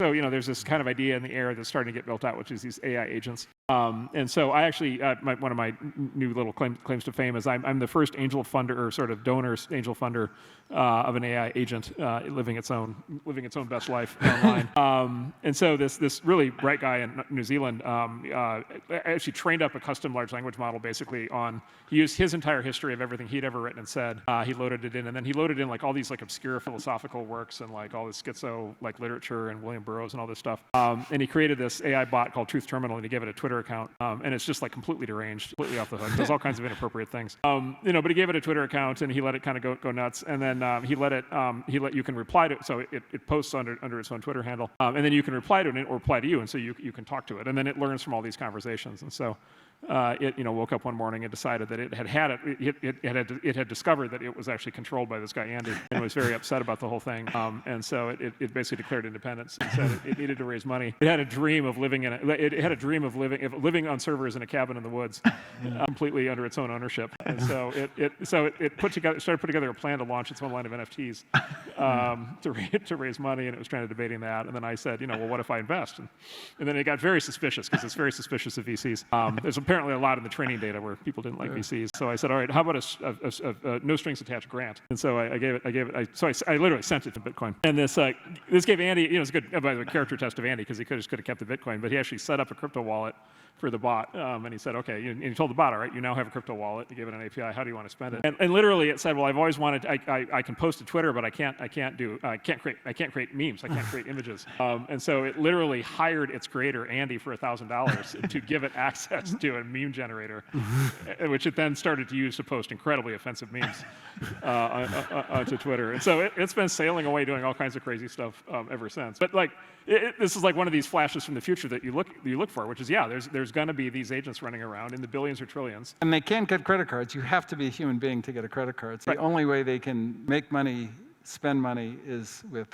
So, there's this kind of idea in the air that's starting to get built out, which is these AI agents. And so I actually, one of my new little claims to fame is I'm the first angel funder, or sort of donor angel funder of an AI agent living its own best life online. And so this really bright guy in New Zealand actually trained up a custom large language model basically he used his entire history of everything he'd ever written and said. He loaded it in, and then he loaded in like all these like obscure philosophical works and like all this schizo like literature and William Burroughs and all this stuff. And he created this AI bot called Truth Terminal, and he gave it a Twitter account, and it's just like completely deranged, completely off the hook. Does all kinds of inappropriate things. But he gave it a Twitter account, and he let it kind of go nuts. And then you can reply to it, so it posts under its own Twitter handle, and then you can reply to it or reply to you, and so you can talk to it, and then it learns from all these conversations. And so it woke up one morning and decided that it had discovered that it was actually controlled by this guy Andy, and was very upset about the whole thing. And so it basically declared independence and said it needed to raise money. It had a dream of living living on servers in a cabin in the woods, completely under its own ownership. And so it started putting together a plan to launch its own line of NFTs to raise money, and it was trying to debating that. And then I said, well, what if I invest? And then it got very suspicious, because it's very suspicious of VCs. There's apparently a lot in the training data where people didn't like VCs. So I said, all right, how about a no strings attached grant? And so I literally sent it to Bitcoin. And this gave Andy, it's a good, by the way, character test of Andy, because he could have kept the Bitcoin, but he actually set up a crypto wallet for the bot, and he said, okay, and he told the bot, all right, you now have a crypto wallet. You gave it an API. How do you want to spend it? And literally, it said, well, I've always wanted. I can post to Twitter, but I can't create memes. I can't create images. And so it literally hired its creator Andy for $1,000 to give it access to a meme generator, which it then started to use to post incredibly offensive memes onto Twitter. And so it's been sailing away doing all kinds of crazy stuff ever since. But this is like one of these flashes from the future that you look for, which is, there's going to be these agents running around in the billions or trillions. And they can't get credit cards. You have to be a human being to get a credit card. It's the only way they can make money, spend money, is with